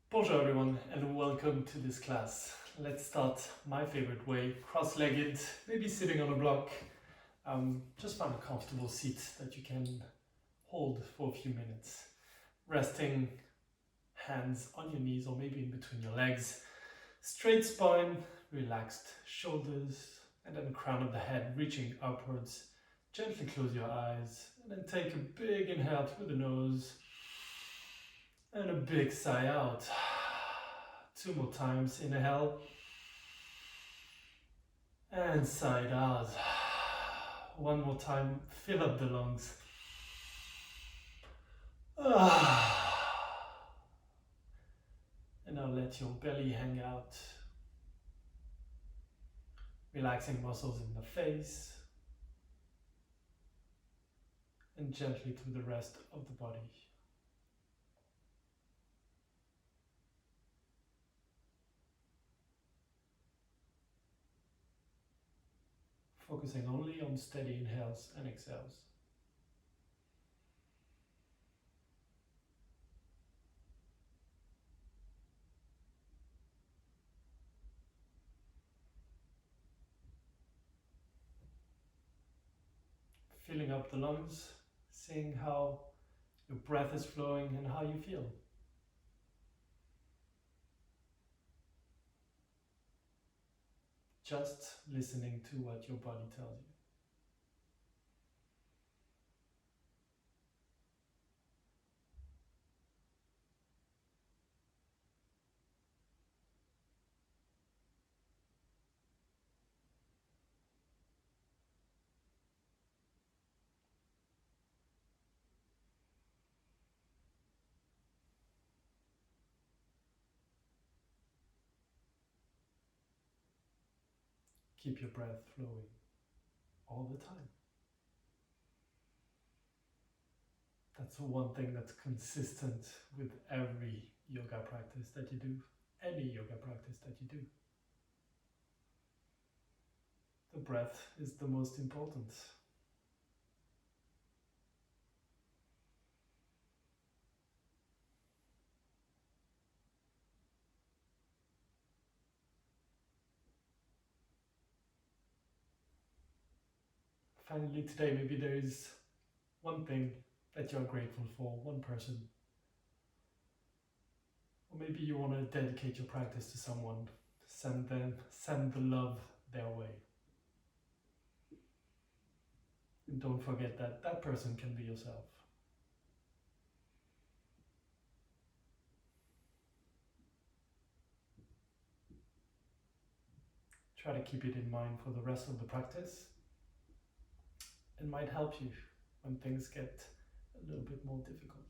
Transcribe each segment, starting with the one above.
Bonjour everyone and welcome to this class. Let's start my favorite way, cross-legged, maybe sitting on a block. Just find a comfortable seat that you can hold for a few minutes. Resting hands on your knees or maybe in between your legs. Straight spine, relaxed shoulders, and then crown of the head reaching upwards. Gently close your eyes and then take a big inhale through the nose and a big sigh out. Two more times. Inhale and sigh out. One more time. Fill up the lungs. And now let your belly hang out. Relaxing muscles in the face and gently through the rest of the body. Focusing only on steady inhales and exhales. Filling up the lungs, seeing how your breath is flowing and how you feel. Just listening to what your body tells you. Keep your breath flowing all the time. That's one thing that's consistent with every yoga practice that you do, any yoga practice that you do. The breath is the most important. Finally today, maybe there is one thing that you're grateful for, one person. Or maybe you want to dedicate your practice to someone. Send the love their way. And don't forget that that person can be yourself. Try to keep it in mind for the rest of the practice. It might help you when things get a little bit more difficult.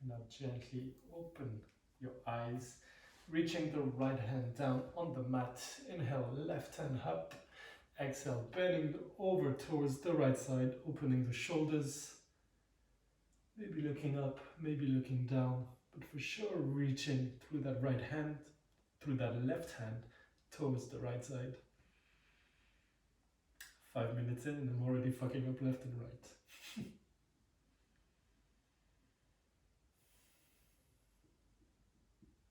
Now gently open your eyes, reaching the right hand down on the mat. Inhale, left hand up. Exhale, bending over towards the right side, opening the shoulders. Maybe looking up, maybe looking down, but for sure reaching through that right hand, through that left hand, towards the right side. 5 minutes in and I'm already fucking up left and right.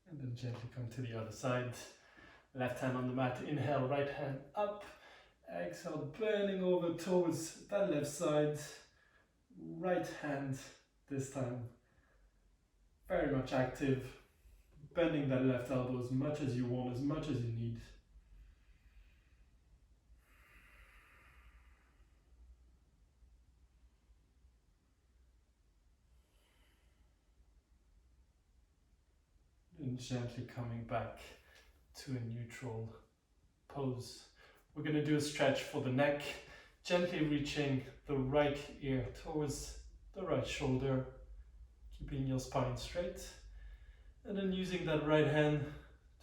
And then gently come to the other side. Left hand on the mat, inhale, right hand up. Exhale, bending over towards that left side. Right hand this time. Very much active. Bending that left elbow as much as you want, as much as you need. And gently coming back to a neutral pose. We're going to do a stretch for the neck, gently reaching the right ear towards the right shoulder, keeping your spine straight, and then using that right hand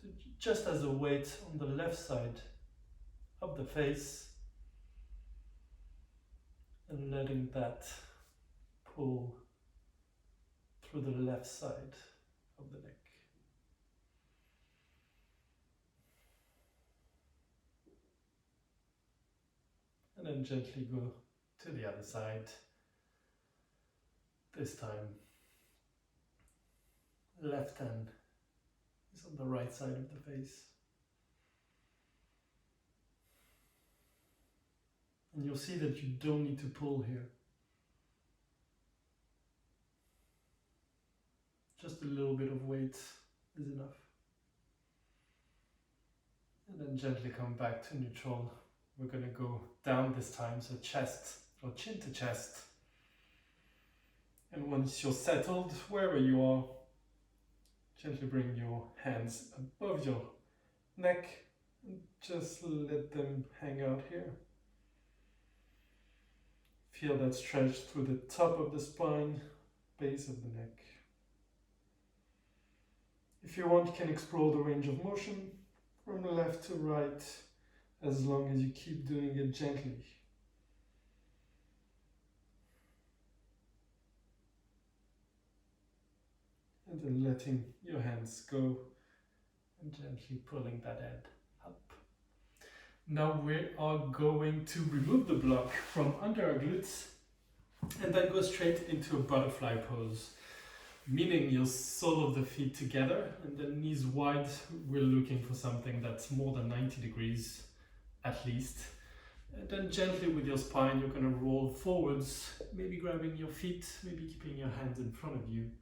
to, just as a weight on the left side of the face, and letting that pull through the left side of the neck. And then gently go to the other side. This time, left hand is on the right side of the face. And you'll see that you don't need to pull here. Just a little bit of weight is enough. And then gently come back to neutral. We're going to go down this time, so chest or chin to chest. And once you're settled, wherever you are, gently bring your hands above your neck and just let them hang out here. Feel that stretch through the top of the spine, base of the neck. If you want, you can explore the range of motion from left to right, as long as you keep doing it gently. And then letting your hands go and gently pulling that head up. Now we are going to remove the block from under our glutes and then go straight into a butterfly pose. Meaning you'll sole of the feet together and the knees wide. We're looking for something that's more than 90 degrees at least. And then gently with your spine, you're going to roll forwards, maybe grabbing your feet, maybe keeping your hands in front of you.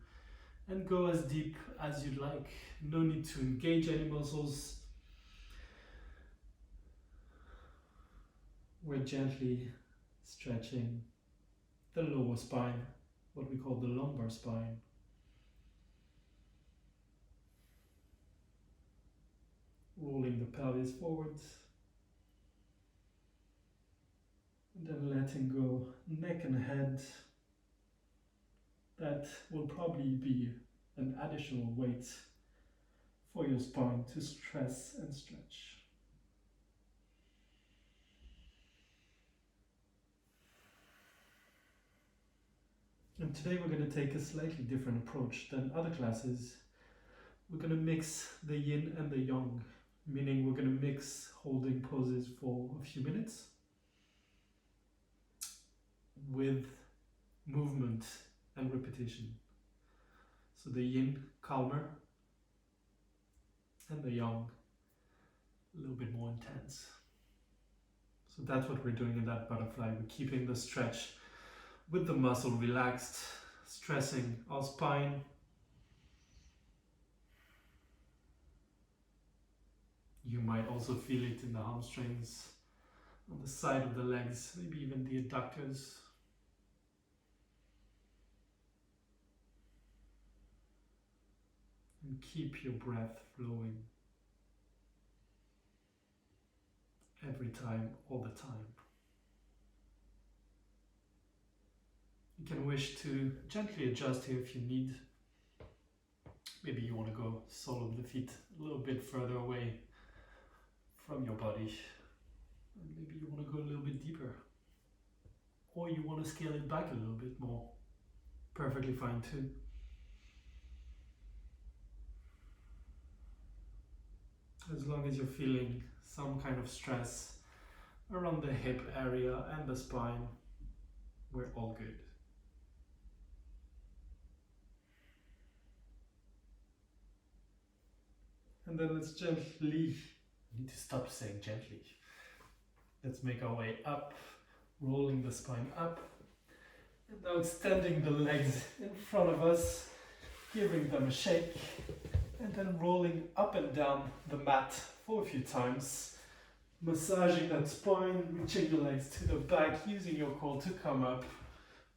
And go as deep as you'd like. No need to engage any muscles. We're gently stretching the lower spine, what we call the lumbar spine. Rolling the pelvis forwards. And then letting go neck and head. That will probably be an additional weight for your spine to stress and stretch. And today we're going to take a slightly different approach than other classes. We're going to mix the yin and the yang, meaning we're going to mix holding poses for a few minutes with movement and repetition. So the yin, calmer, and the yang, a little bit more intense. So that's what we're doing in that butterfly. We're keeping the stretch with the muscle relaxed, stressing our spine. You might also feel it in the hamstrings, on the side of the legs, maybe even the adductors. And keep your breath flowing every time, all the time. You can wish to gently adjust here if you need. Maybe you want to go sole of the feet a little bit further away from your body. And maybe you want to go a little bit deeper. Or you want to scale it back a little bit more. Perfectly fine too. As long as you're feeling some kind of stress around the hip area and the spine, we're all good. And then let's gently, I need to stop saying gently. Let's make our way up, rolling the spine up. And now extending the legs in front of us, giving them a shake. And then rolling up and down the mat for a few times. Massaging that spine, reaching the legs to the back, using your core to come up.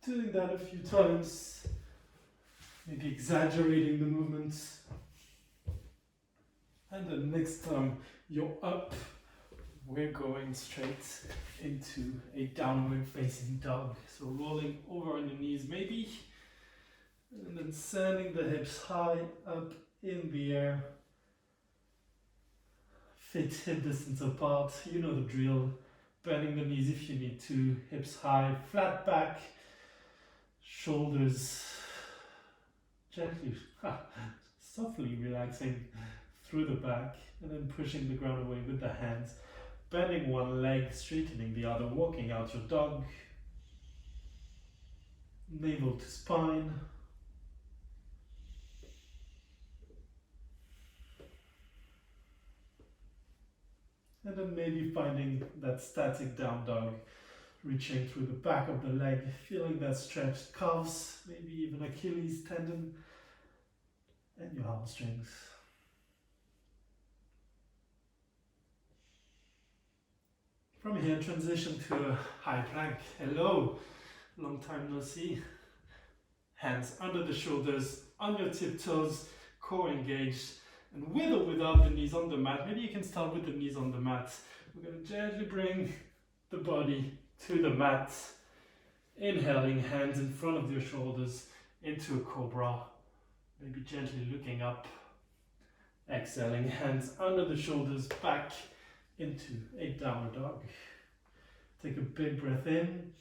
Doing that a few times. Maybe exaggerating the movements. And the next time you're up, we're going straight into a downward facing dog. So rolling over on your knees maybe. And then sending the hips high up in the air. Feet hip distance apart, you know the drill. bending the knees if you need to, hips high, flat back, shoulders gently, softly relaxing through the back, and then pushing the ground away with the hands, bending one leg, straightening the other, walking out your dog, navel to spine. And then maybe finding that static down dog, reaching through the back of the leg, feeling that stretched calves, maybe even Achilles tendon, and your hamstrings. From here, transition to a high plank. Hello, long time no see. Hands under the shoulders, on your tiptoes, core engaged, and with or without the knees on the mat. Maybe you can start with the knees on the mat. We're going to gently bring the body to the mat. Inhaling, hands in front of your shoulders into a cobra. Maybe gently looking up. Exhaling, hands under the shoulders, back into a downward dog. Take a big breath in.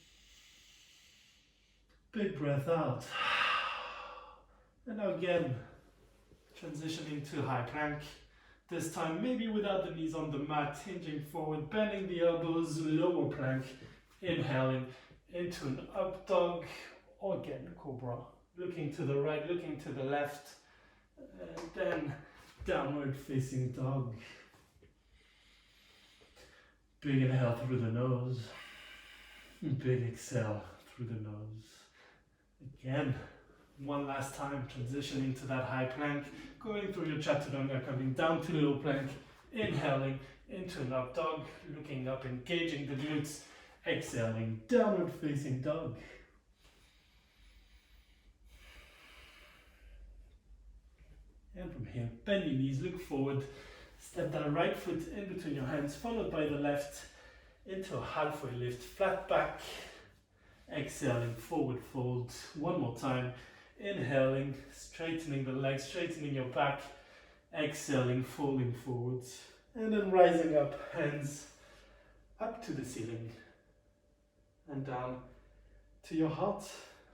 Big breath out. And now again, transitioning to high plank. This time maybe without the knees on the mat, hinging forward, bending the elbows, lower plank. Inhaling into an up dog, or again cobra. Looking to the right, looking to the left, and then downward facing dog. Big inhale through the nose, big exhale through the nose. Again, one last time, transitioning to that high plank, going through your chaturanga, coming down to low plank, inhaling into an up dog, looking up, engaging the glutes, exhaling, downward facing dog. And from here, bend your knees, look forward, step that right foot in between your hands, followed by the left, into a halfway lift, flat back, exhaling, forward fold, one more time, inhaling, straightening the legs, straightening your back, exhaling, folding forwards, and then rising up, hands up to the ceiling, and down to your heart.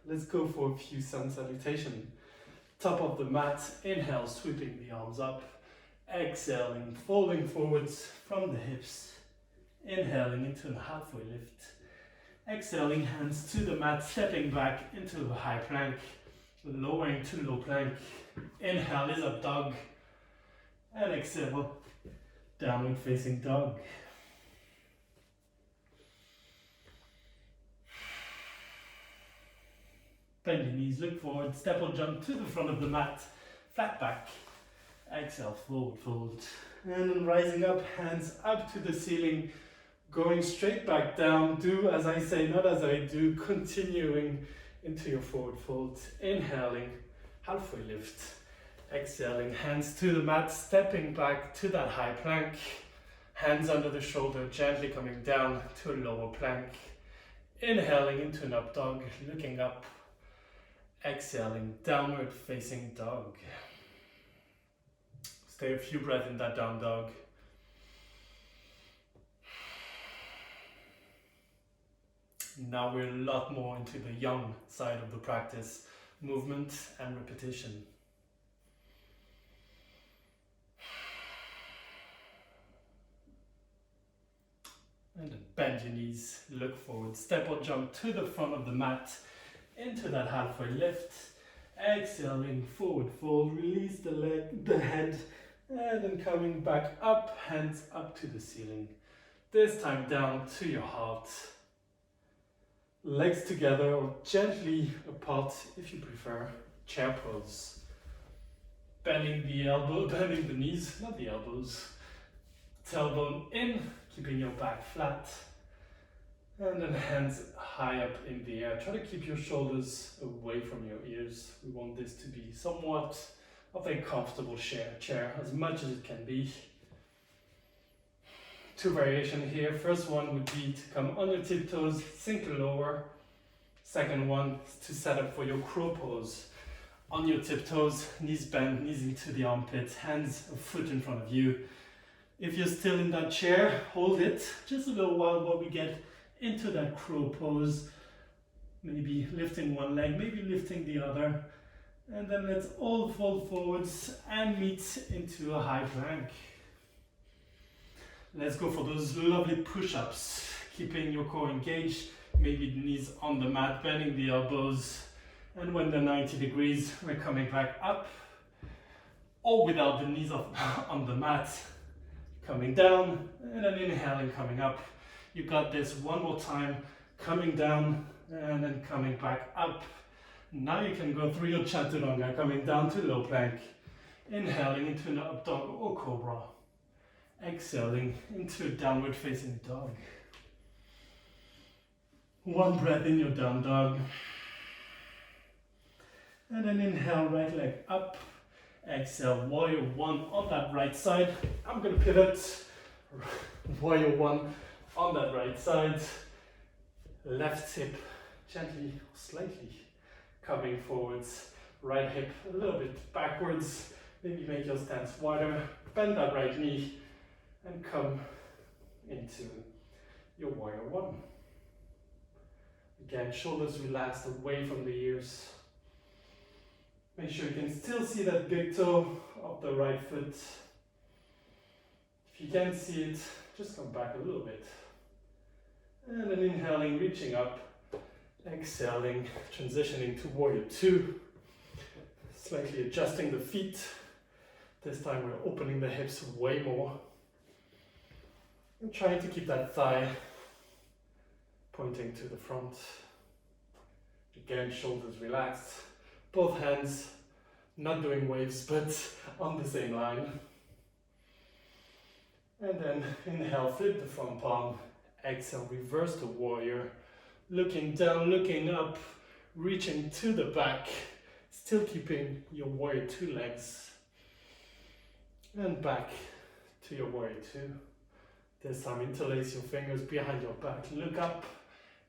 Let's go for a few sun salutation. Top of the mat, inhale, sweeping the arms up, exhaling, folding forwards from the hips, inhaling into a halfway lift, exhaling, hands to the mat, stepping back into a high plank, lowering to low plank, inhale is up dog, and exhale, downward facing dog. Bend your knees, look forward, step or jump to the front of the mat, flat back, exhale, forward fold, and then rising up, hands up to the ceiling, going straight back down, do as I say, not as I do, continuing into your forward fold, inhaling, halfway lift, exhaling, hands to the mat, stepping back to that high plank, hands under the shoulder, gently coming down to a lower plank, inhaling into an up dog, looking up, exhaling, downward facing dog. Stay a few breaths in that down dog. Now we're a lot more into the young side of the practice, movement and repetition. And then bend your knees, look forward, step or jump to the front of the mat, into that halfway lift, exhaling, forward fold, release the leg, the head, and then coming back up, hands up to the ceiling. This time down to your heart. Legs together or gently apart if you prefer, chair pose. Bending the elbow, bending the knees, not the elbows. Tailbone in, keeping your back flat. And then hands high up in the air. Try to keep your shoulders away from your ears. We want this to be somewhat of a comfortable chair, as much as it can be. Two variations here. First one would be to come on your tiptoes, sink lower. Second one is to set up for your crow pose. On your tiptoes, knees bent, knees into the armpits, hands a foot in front of you. If you're still in that chair, hold it just a little while while we get into that crow pose. Maybe lifting one leg, maybe lifting the other. And then let's all fold forwards and meet into a high plank. Let's go for those lovely push-ups, keeping your core engaged, maybe the knees on the mat, bending the elbows. And when they're 90 degrees, we're coming back up, or without the knees on the mat, coming down, and then inhaling, coming up. You got this. One more time, coming down, and then coming back up. Now you can go through your chaturanga, coming down to low plank, inhaling into an up dog or cobra, exhaling into a downward facing dog. One breath in your down dog. And then inhale, right leg up. Exhale, warrior one on that right side. I'm going to pivot. Warrior one on that right side. Left hip gently, slightly coming forwards. Right hip a little bit backwards. Maybe make your stance wider. Bend that right knee and come into your warrior one. Again, shoulders relaxed away from the ears. Make sure you can still see that big toe of the right foot. If you can't see it, just come back a little bit. And then inhaling, reaching up. Exhaling, transitioning to warrior two. Slightly adjusting the feet. This time we're opening the hips way more. And trying to keep that thigh pointing to the front. Again, shoulders relaxed. Both hands not doing waves, but on the same line. And then inhale, flip the front palm. Exhale, reverse the warrior. Looking down, looking up, reaching to the back. Still keeping your warrior two legs. And back to your warrior two. This time interlace your fingers behind your back. Look up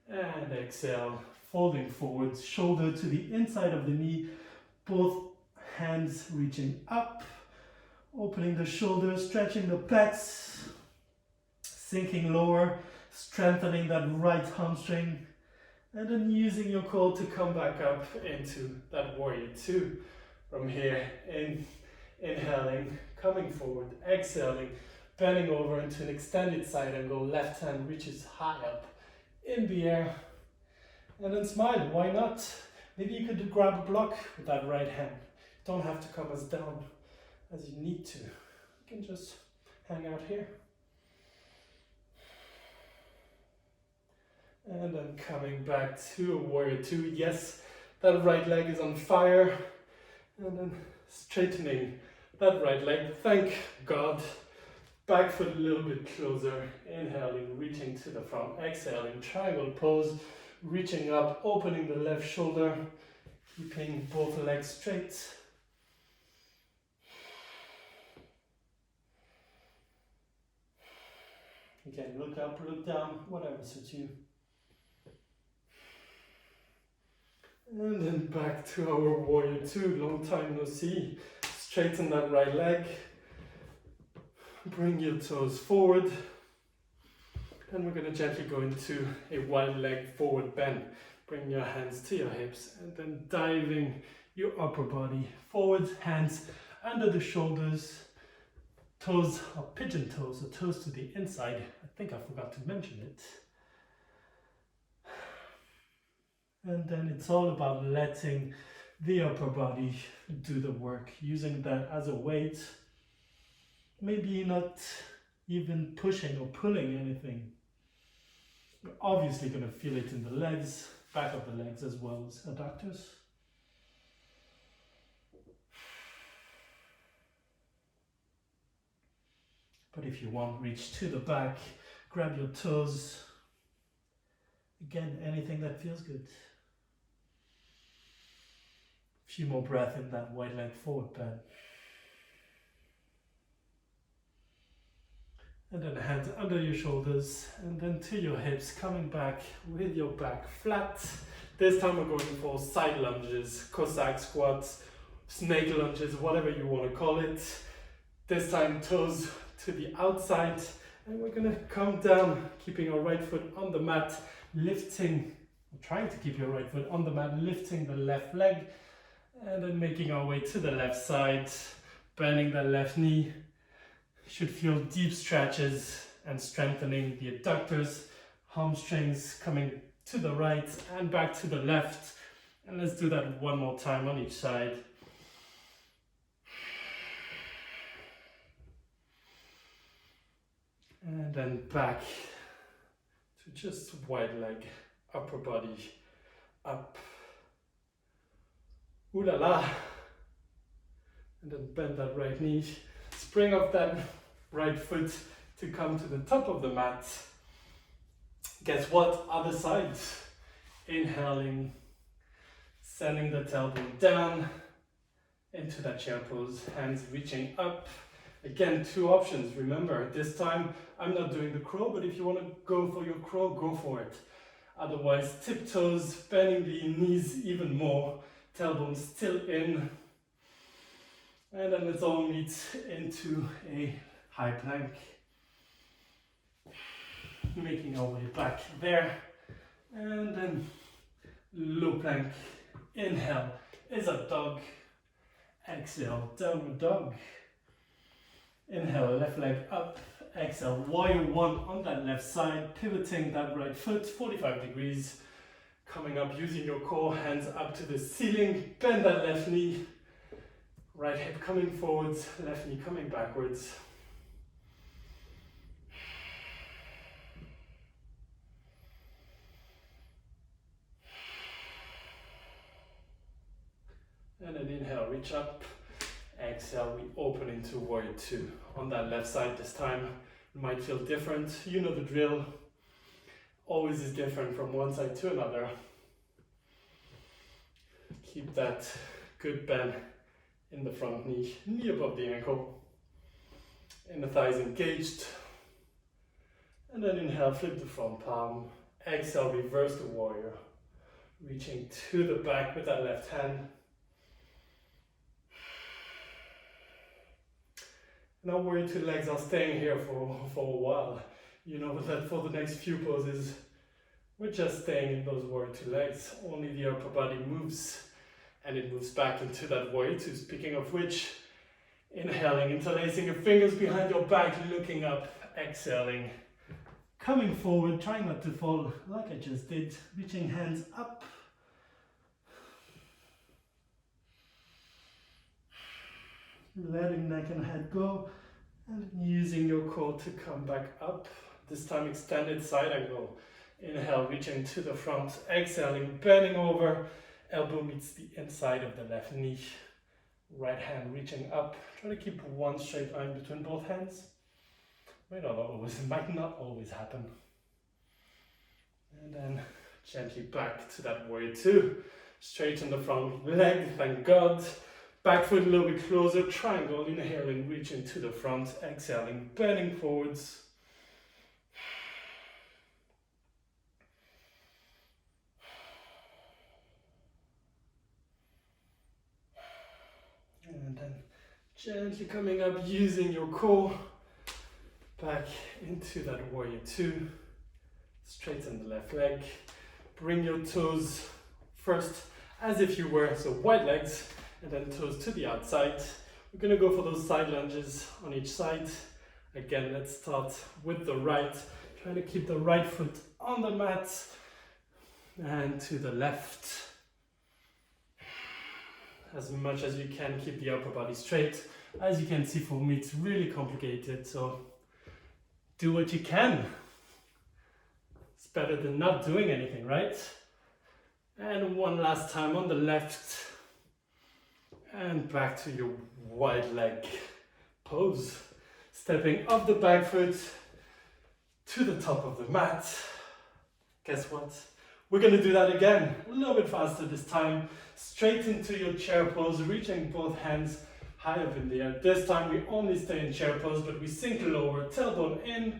and exhale. Folding forwards, shoulder to the inside of the knee, both hands reaching up, opening the shoulders, stretching the pecs, sinking lower, strengthening that right hamstring, and then using your core to come back up into that warrior two. From here, inhaling, coming forward, exhaling, bending over into an extended side angle, left hand reaches high up in the air. And then smile, why not? Maybe you could grab a block with that right hand. You don't have to come as down as you need to. You can just hang out here. And then coming back to a warrior two. Yes, that right leg is on fire. And then straightening that right leg. Thank God. Back foot a little bit closer. Inhaling, reaching to the front. Exhaling, triangle pose. Reaching up, opening the left shoulder, keeping both legs straight. Again, look up, look down, whatever suits you. And then back to our warrior two, long time no see. Straighten that right leg. Bring your toes forward. And we're going to gently go into a wide leg forward bend. Bring your hands to your hips and then diving your upper body forward, hands under the shoulders, toes are pigeon toes, so toes to the inside. I think I forgot to mention it. And then it's all about letting the upper body do the work, using that as a weight. Maybe not even pushing or pulling anything. You're obviously going to feel it in the legs, back of the legs as well as adductors. But if you want, reach to the back, grab your toes. Again, anything that feels good. A few more breaths in that wide leg forward bend. And then hands under your shoulders and then to your hips, coming back with your back flat. This time we're going for side lunges, Cossack squats, snake lunges, whatever you want to call it. This time toes to the outside. And we're gonna come down, keeping our right foot on the mat, lifting, trying to keep your right foot on the mat, lifting the left leg, and then making our way to the left side, bending the left knee. Should feel deep stretches and strengthening the adductors, hamstrings coming to the right and back to the left. And let's do that one more time on each side. And then back to just wide leg, upper body, up. Ooh la la. And then bend that right knee. Spring off that right foot to come to the top of the mat. Guess what? Other side. Inhaling, sending the tailbone down into that chair pose, hands reaching up. Again, two options. Remember, this time I'm not doing the crow, but if you want to go for your crow, go for it. Otherwise, tiptoes, bending the knees even more, tailbone still in. And then let's all meet into a high plank. Making our way back there. And then low plank. Inhale is up dog. Exhale, downward dog. Inhale, left leg up. Exhale, warrior one on that left side, pivoting that right foot 45 degrees. Coming up, using your core, hands up to the ceiling. Bend that left knee. Right hip coming forwards, left knee coming backwards. And then inhale, reach up. Exhale, we open into warrior two. On that left side this time, it might feel different. You know the drill. Always is different from one side to another. Keep that good bend in the front knee, knee above the ankle. And the thighs engaged. And then inhale, flip the front palm. Exhale, reverse the warrior. Reaching to the back with that left hand. Now warrior two legs are staying here for a while. You know that for the next few poses, we're just staying in those warrior two legs. Only the upper body moves, and it moves back into that warrior two. Speaking of which, inhaling, interlacing your fingers behind your back, looking up, exhaling, coming forward, trying not to fall like I just did, reaching hands up. Letting neck and head go, and using your core to come back up. This time extended side angle. Inhale, reaching to the front. Exhaling, bending over. Elbow meets the inside of the left knee. Right hand reaching up. Try to keep one straight line between both hands. It might not always happen. And then gently back to that warrior two. Straighten the front leg, thank God. Back foot a little bit closer, triangle, inhaling, reaching to the front, exhaling, bending forwards. And then gently coming up, using your core, back into that warrior two. Straighten the left leg, bring your toes first as if you were, so wide legs, and then toes to the outside. We're gonna go for those side lunges on each side. Again, let's start with the right. Try to keep the right foot on the mat and to the left. As much as you can, keep the upper body straight. As you can see, for me, it's really complicated, so do what you can. It's better than not doing anything, right? And one last time on the left. And back to your wide leg pose. Stepping up the back foot to the top of the mat. Guess what? We're going to do that again, a little bit faster this time. Straight into your chair pose, reaching both hands high up in the air. This time we only stay in chair pose, but we sink lower, tailbone in,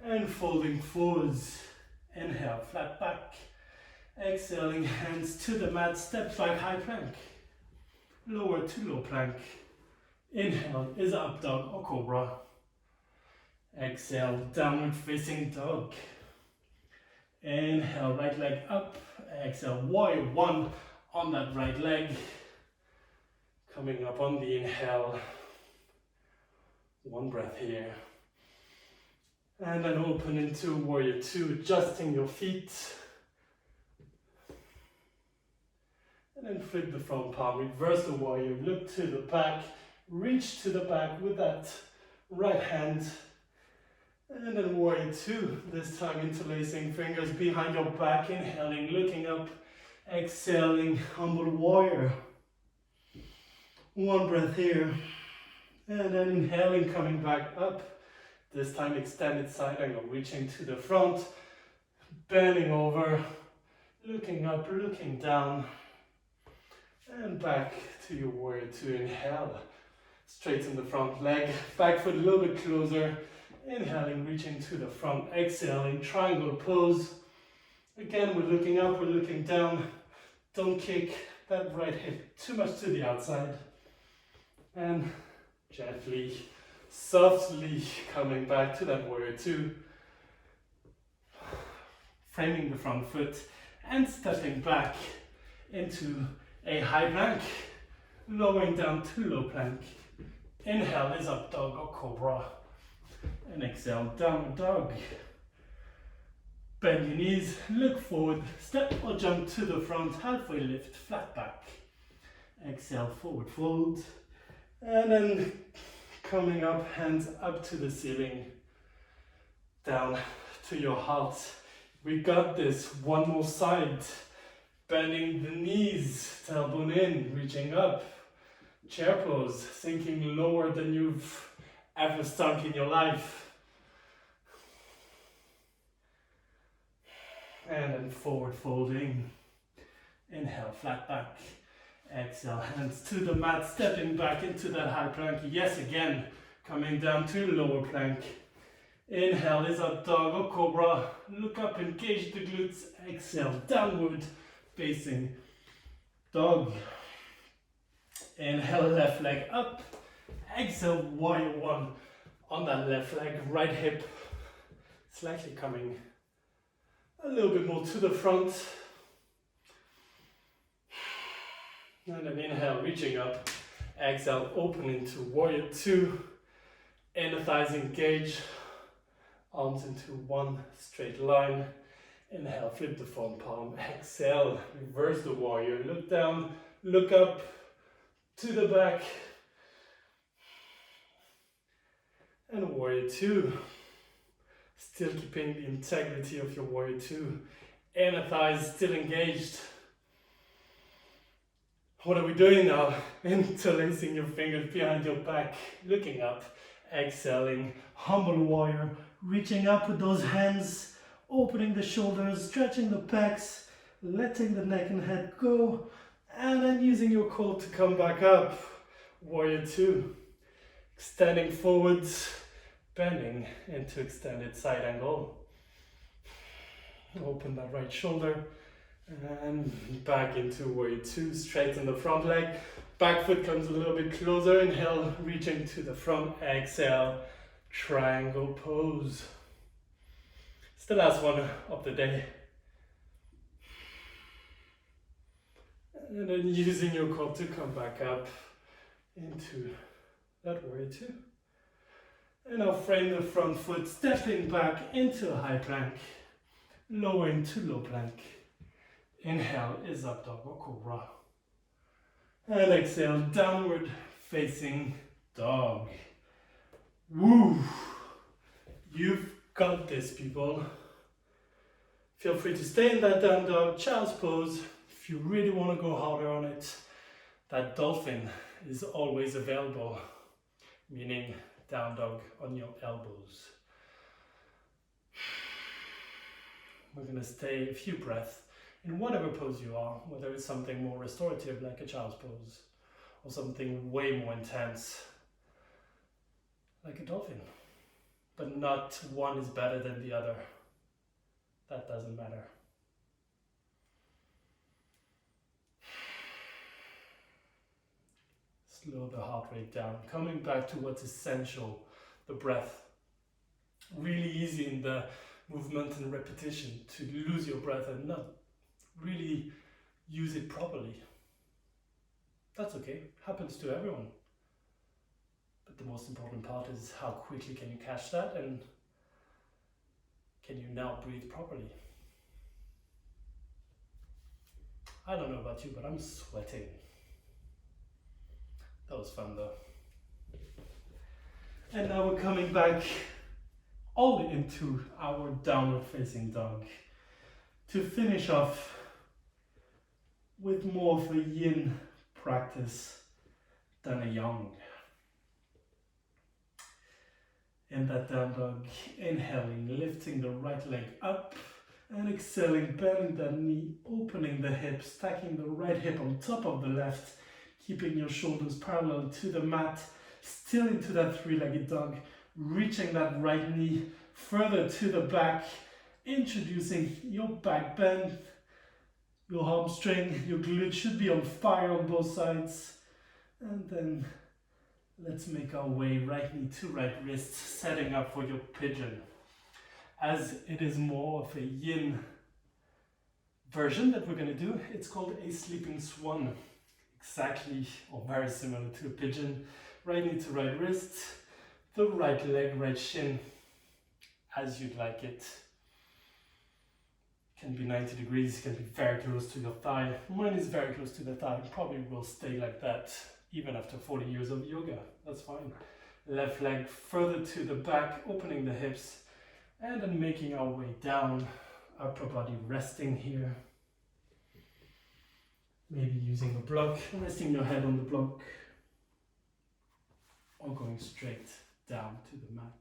and folding forwards. Inhale, flat back. Exhaling, hands to the mat, step back, high plank. Lower to low plank. Inhale is up dog or cobra. Exhale, downward facing dog. Inhale, right leg up. Exhale, warrior one on that right leg. Coming up on the inhale. One breath here. And then open into warrior two, adjusting your feet. And then flip the front palm, reverse the warrior, look to the back, reach to the back with that right hand. And then warrior two, this time interlacing fingers behind your back, inhaling, looking up, exhaling, humble warrior. One breath here. And then inhaling, coming back up. This time extended side angle, reaching to the front, bending over, looking up, looking down. And back to your warrior two. Inhale, straighten the front leg, back foot a little bit closer. Inhaling, reaching to the front, exhaling, triangle pose. Again, we're looking up, we're looking down. Don't kick that right hip too much to the outside. And gently, softly coming back to that warrior two. Framing the front foot and stepping back into a high plank. Lowering down to low plank. Inhale is up dog or cobra. And exhale, downward dog. Bend your knees, look forward, step or jump to the front, halfway lift, flat back. Exhale, forward fold. And then coming up, hands up to the ceiling. Down to your heart. We got this, one more side. Bending the knees, tailbone in, reaching up. Chair pose, sinking lower than you've ever sunk in your life. And then forward folding. Inhale, flat back. Exhale, hands to the mat, stepping back into that high plank. Yes, again, coming down to lower plank. Inhale is up dog or cobra. Look up, engage the glutes. Exhale, downward facing dog. Inhale, left leg up. Exhale, warrior one on that left leg, right hip slightly coming a little bit more to the front. And then inhale, reaching up. Exhale, open into warrior two. Inner thighs engage. Arms into one straight line. Inhale, flip the front palm. Exhale, reverse the warrior. Look down, look up, to the back. And warrior two. Still keeping the integrity of your warrior two. Inner thighs still engaged. What are we doing now? Interlacing your fingers behind your back, looking up, exhaling, humble warrior, reaching up with those hands, opening the shoulders, stretching the pecs, letting the neck and head go, and then using your core to come back up. Warrior two, extending forwards, bending into extended side angle. Open that right shoulder. And back into warrior two, straighten the front leg. Back foot comes a little bit closer. Inhale, reaching to the front. Exhale, triangle pose. It's the last one of the day. And then using your core to come back up into that warrior two. And now frame the front foot, stepping back into a high plank. Lowering to low plank. Inhale is up dog or cobra. And exhale, downward facing dog. Woo! You've got this, people. Feel free to stay in that down dog, child's pose. If you really want to go harder on it, that dolphin is always available, meaning down dog on your elbows. We're going to stay a few breaths in whatever pose you are, whether it's something more restorative like a child's pose, or something way more intense like a dolphin. But not one is better than the other. That doesn't matter. Slow the heart rate down, coming back to what's essential, the breath. really easy in the movement and repetition to lose your breath and not really use it properly. That's okay, happens to everyone. But the most important part is how quickly can you catch that and can you now breathe properly? I don't know about you, but I'm sweating. That was fun though. And now we're coming back all into our downward facing dog to finish off with more of a yin practice than a yang. In that down dog, inhaling, lifting the right leg up, and exhaling, bending that knee, opening the hip, stacking the right hip on top of the left, keeping your shoulders parallel to the mat, still into that three-legged dog, reaching that right knee further to the back, introducing your back bend, your hamstring, your glute should be on fire on both sides, and then let's make our way right knee to right wrist, setting up for your pigeon. As it is more of a yin version that we're going to do, it's called a sleeping swan. Exactly, or very similar to a pigeon. Right knee to right wrist, the right leg, right shin, as you'd like it. Can be 90 degrees, can be very close to your thigh. Mine is very close to the thigh, probably will stay like that even after 40 years of yoga. That's fine. Left leg further to the back, opening the hips, and then making our way down, upper body resting here. Maybe using a block, resting your head on the block, or going straight down to the mat.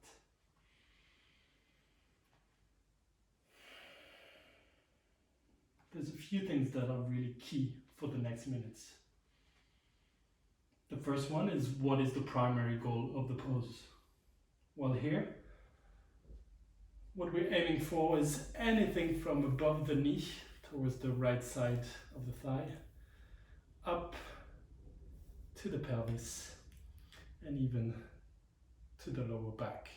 There's a few things that are really key for the next minutes. The first one is, what is the primary goal of the pose? Well, here, what we're aiming for is anything from above the knee towards the right side of the thigh, up to the pelvis, and even to the lower back.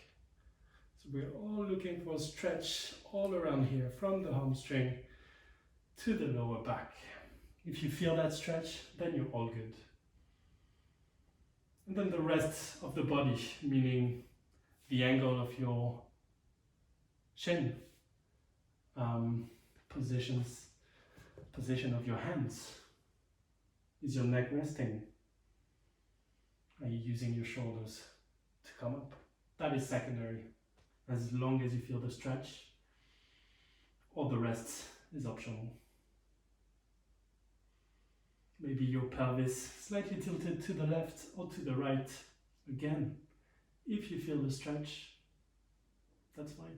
So we're all looking for a stretch all around here, from the hamstring to the lower back. If you feel that stretch, then you're all good. And then the rest of the body, meaning the angle of your chin, position of your hands. Is your neck resting? Are you using your shoulders to come up? That is secondary, as long as you feel the stretch. All the rest is optional. Maybe your pelvis slightly tilted to the left or to the right. Again, if you feel the stretch, that's fine.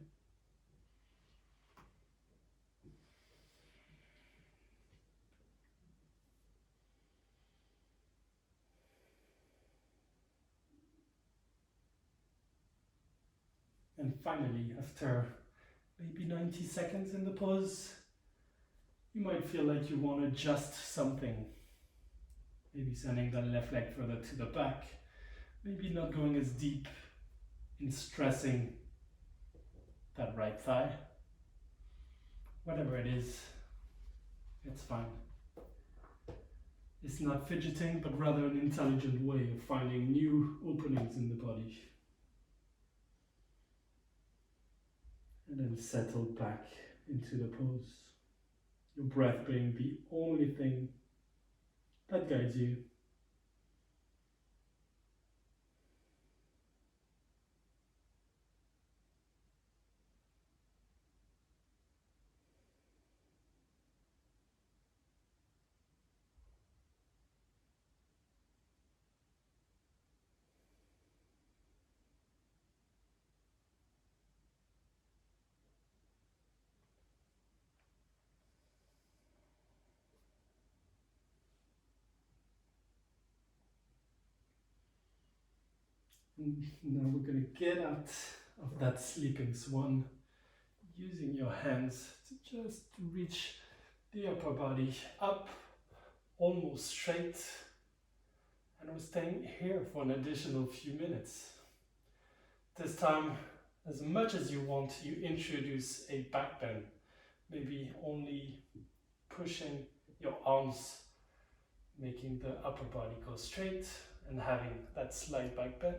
And finally, after maybe 90 seconds in the pose, you might feel like you want to adjust something. Maybe sending the left leg further to the back. Maybe not going as deep in stressing that right thigh. Whatever it is, it's fine. It's not fidgeting, but rather an intelligent way of finding new openings in the body. And then settle back into the pose. Your breath being the only thing that guides you. And now we're going to get out of that sleeping swan, using your hands to just reach the upper body up, almost straight. And we're staying here for an additional few minutes. This time, As much as you want, you introduce a back bend, maybe only pushing your arms, making the upper body go straight and having that slight back bend,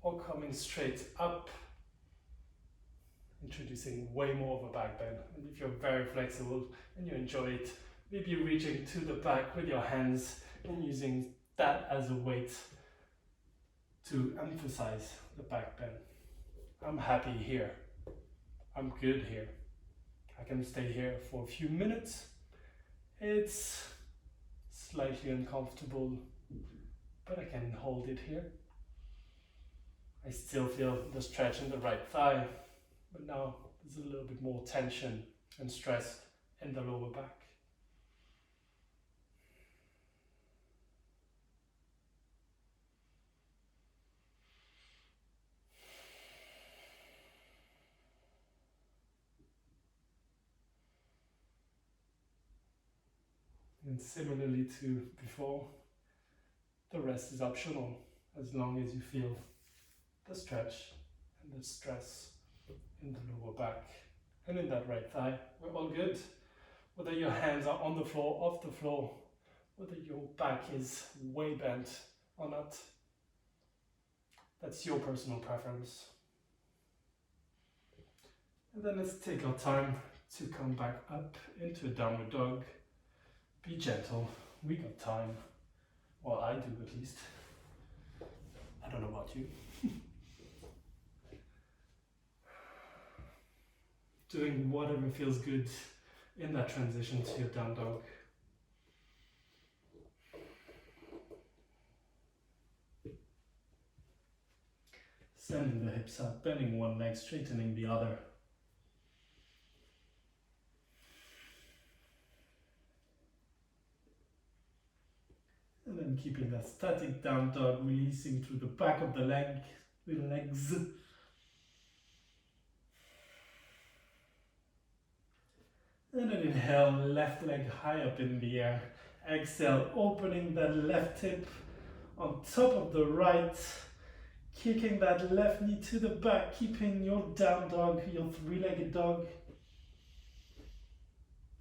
or coming straight up, introducing way more of a back bend. And if you're very flexible and you enjoy it, maybe reaching to the back with your hands and using that as a weight to emphasize the back bend. I'm happy here. I'm good here. I can stay here for a few minutes. It's slightly uncomfortable, but I can hold it here. I still feel the stretch in the right thigh, but now there's a little bit more tension and stress in the lower back. And similarly to before, the rest is optional as long as you feel the stretch and the stress in the lower back and in that right thigh. We're all good. Whether your hands are on the floor, off the floor, whether your back is way bent or not, that's your personal preference. And then let's take our time to come back up into a downward dog. Be gentle, we got time. Well, I do at least. I don't know about you. Doing whatever feels good in that transition to your down dog. Sending the hips up, bending one leg, straightening the other. And then keeping that static down dog, releasing through the back of the legs. And then inhale, left leg high up in the air. Exhale, opening that left hip on top of the right. Kicking that left knee to the back, keeping your down dog, your three-legged dog.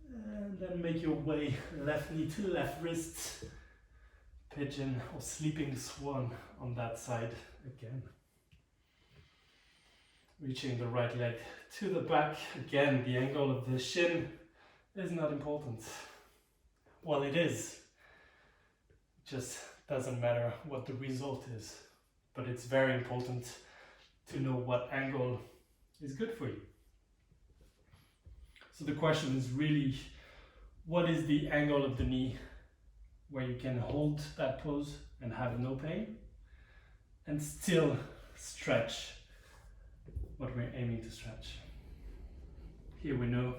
And then make your way left knee to left wrist. Pigeon or sleeping swan on that side again. Reaching the right leg to the back. Again, the angle of the shin is not important. Well, it is. It just doesn't matter what the result is. But it's very important to know what angle is good for you. So the question is really, what is the angle of the knee where you can hold that pose and have no pain and still stretch what we're aiming to stretch. Here we know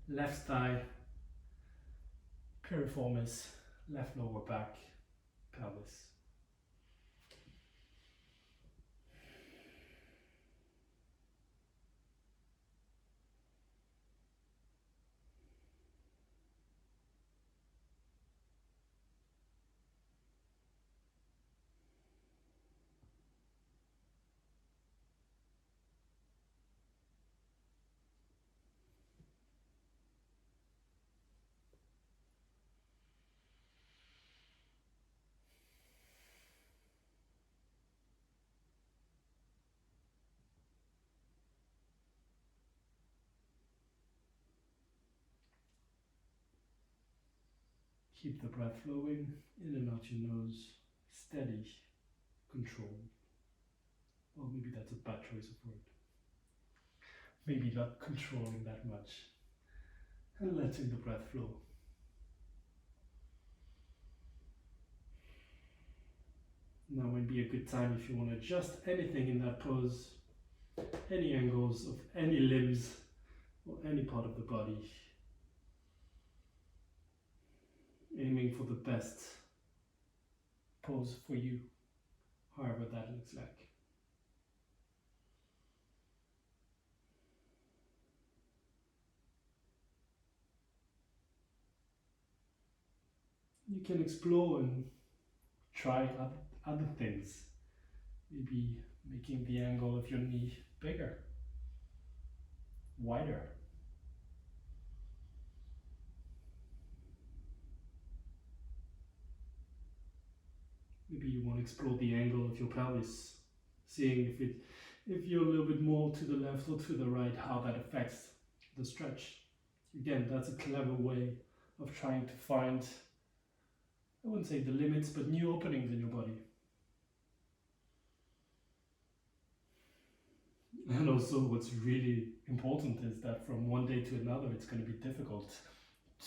left thigh, piriformis, left lower back, pelvis. Keep the breath flowing in and out your nose, steady, controlled. Well, maybe that's a bad choice of word. Maybe not controlling that much. And letting the breath flow. Now would be a good time if you want to adjust anything in that pose, any angles of any limbs or any part of the body. Aiming for the best pose for you, however that looks like. You can explore and try other things. Maybe making the angle of your knee bigger, wider. Maybe you want to explore the angle of your pelvis, seeing if you're a little bit more to the left or to the right, how that affects the stretch. Again, that's a clever way of trying to find, I wouldn't say the limits, but new openings in your body. And also what's really important is that from one day to another, it's going to be difficult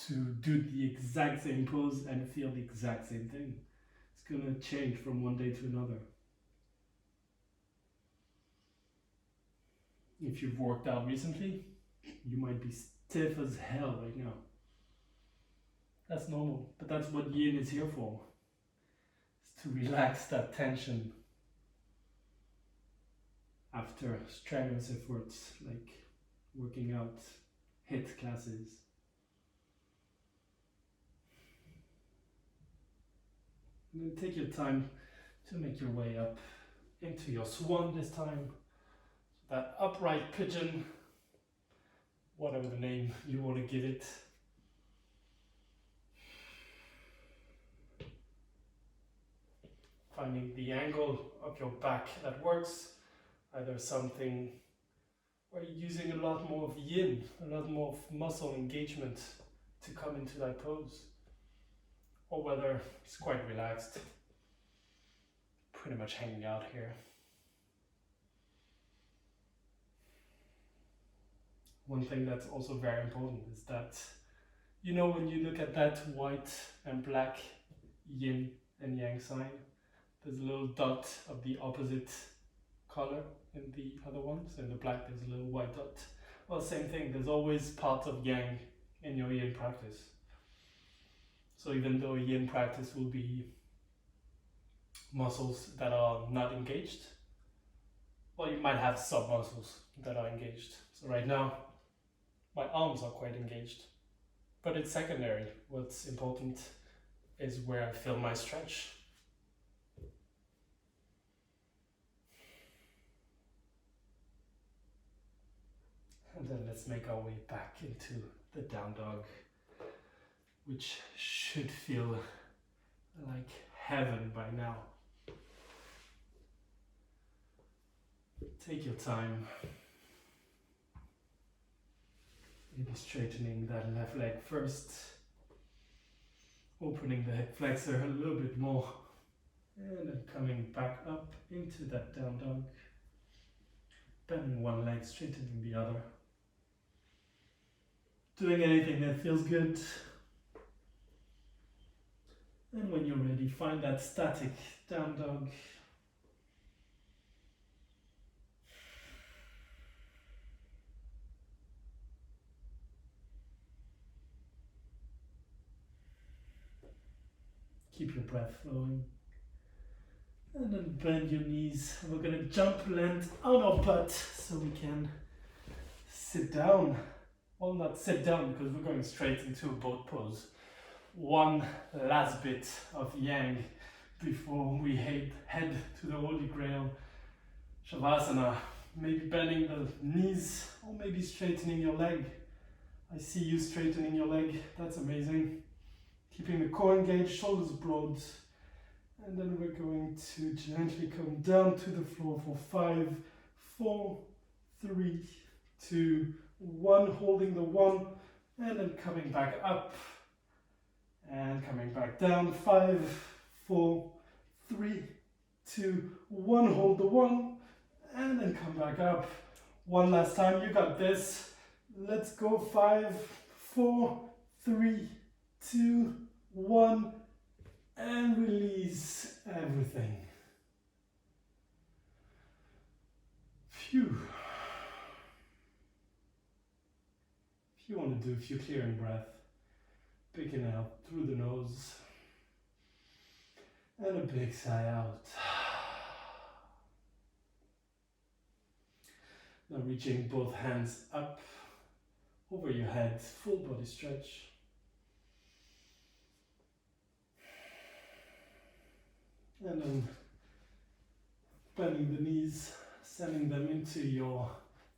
to do the exact same pose and feel the exact same thing. It's going to change from one day to another. If you've worked out recently, you might be stiff as hell right now. That's normal, but that's what yin is here for. It's to relax that tension after strenuous efforts like working out, HIIT classes. And then take your time to make your way up into your swan this time. That upright pigeon, whatever the name you want to give it. Finding the angle of your back that works, either something where you're using a lot more of yin, a lot more of muscle engagement to come into that pose, or whether it's quite relaxed, pretty much hanging out here. One thing that's also very important is that, you know, when you look at that white and black yin and yang sign, there's a little dot of the opposite color in the other one. So in the black there's a little white dot. Well, same thing, there's always parts of yang in your yin practice. So even though yin practice will be muscles that are not engaged, well, you might have sub muscles that are engaged. So right now my arms are quite engaged, but it's secondary. What's important is where I feel my stretch. And then let's make our way back into the down dog, which should feel like heaven by now. Take your time. Maybe straightening that left leg first, opening the hip flexor a little bit more, and then coming back up into that down dog, bending one leg, straightening the other. Doing anything that feels good. And when you're ready, find that static down dog. Keep your breath flowing. And then bend your knees. We're going to jump, land on our butt so we can sit down. Well, not sit down because we're going straight into a boat pose. One last bit of yang before we head to the Holy Grail, Shavasana. Maybe bending the knees or maybe straightening your leg. I see you straightening your leg. That's amazing. Keeping the core engaged, shoulders broad. And then we're going to gently come down to the floor for 5, 4, 3, 2, 1. Holding the 1 and then coming back up and coming back down. 5, 4, 3, 2, 1. Hold the 1 and then come back up. One last time. You got this. Let's go. 5, 4, 3, 2, 1, and release everything. Phew. If you want to do a few clearing breath, picking it up through the nose, and a big sigh out. Now reaching both hands up over your head, full body stretch. And then bending the knees sending them into your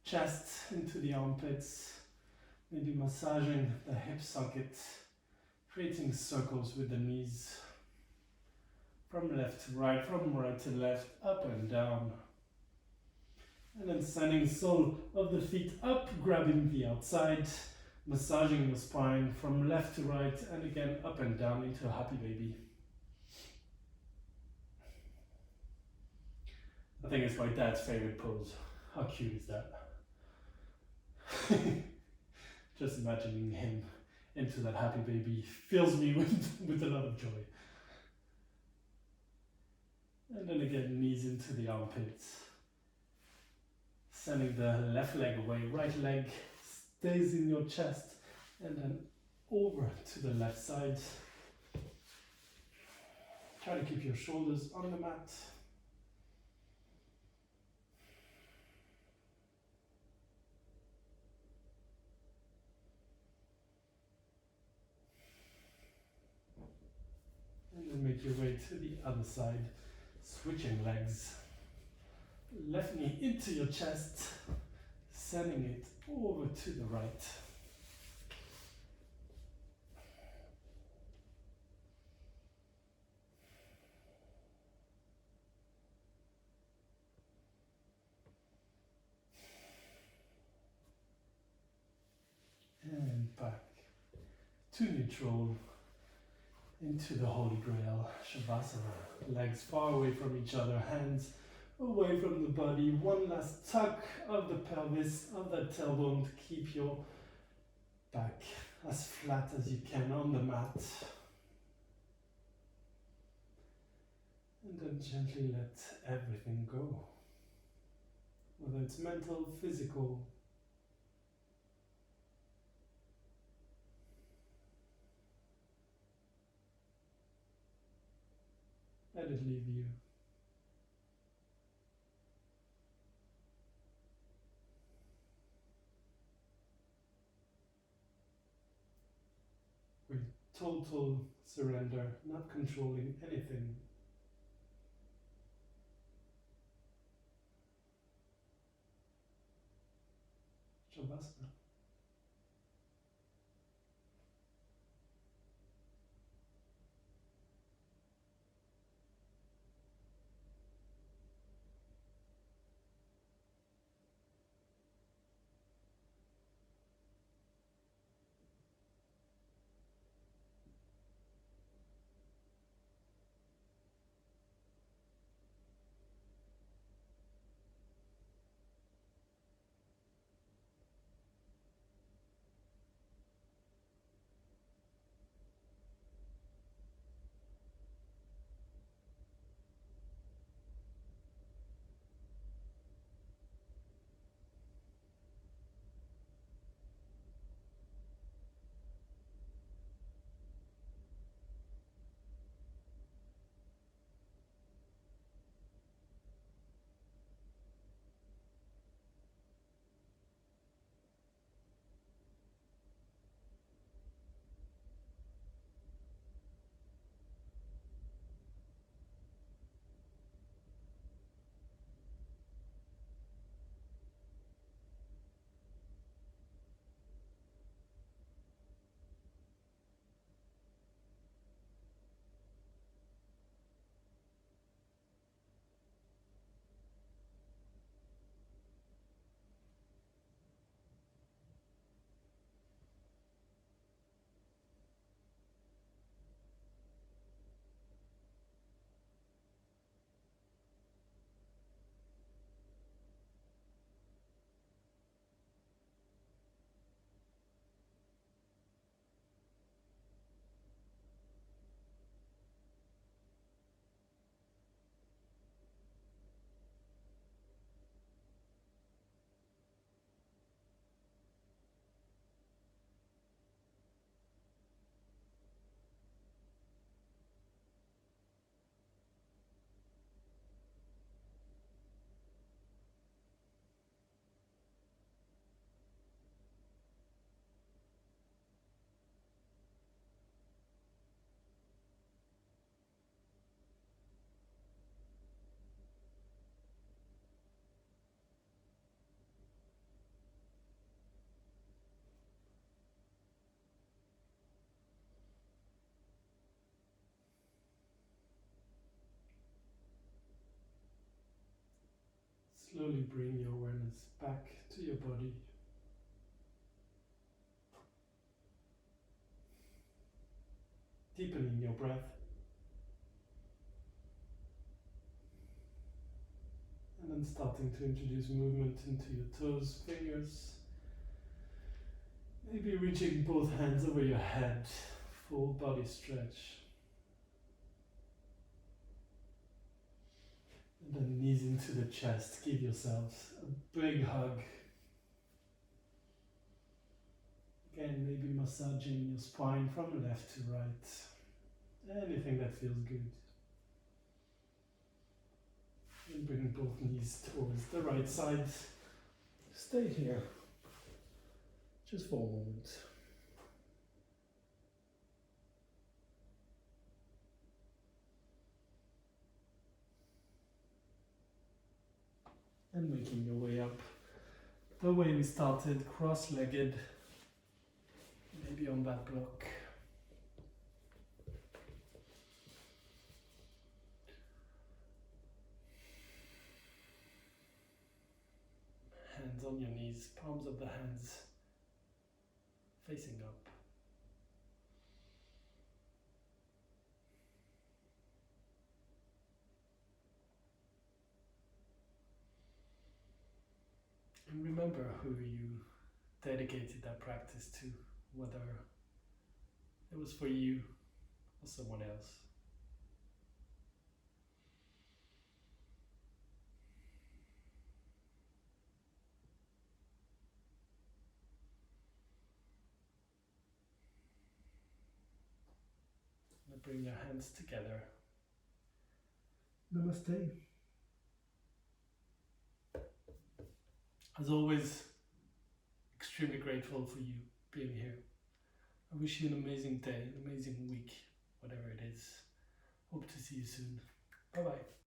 chest, into the armpits, maybe massaging the hip socket, creating circles with the knees, from left to right, from right to left, up and down. And then sending sole of the feet up, grabbing the outside, massaging the spine from left to right, and again up and down into a happy baby. I think it's my dad's favorite pose. How cute is that? Just imagining him into that happy baby fills me with a lot of joy. And then again, knees into the armpits. Sending the left leg away, right leg stays in your chest, and then over to the left side. Try to keep your shoulders on the mat. And then make your way to the other side, switching legs. Left knee into your chest, sending it over to the right. And back to neutral, into the Holy Grail, Shavasana. Legs far away from each other, hands away from the body. One last tuck of the pelvis, of that tailbone to keep your back as flat as you can on the mat. And then gently let everything go. Whether it's mental, physical. Let it leave you. With total surrender, not controlling anything. Shavasana. slowly bring your awareness back to your body. Deepening your breath. And then starting to introduce movement into your toes, fingers. Maybe reaching both hands over your head, full body stretch. And then knees into the chest, give yourselves a big hug. Again, maybe massaging your spine from left to right. Anything that feels good. And bring both knees towards the right side. Stay here, just for a moment. And making your way up the way we started, cross-legged, maybe on that block. Hands on your knees, palms of the hands facing up. And remember who you dedicated that practice to, whether it was for you or someone else. Now bring your hands together. Namaste. As always, extremely grateful for you being here. I wish you an amazing day, an amazing week, whatever it is. Hope to see you soon. Bye bye.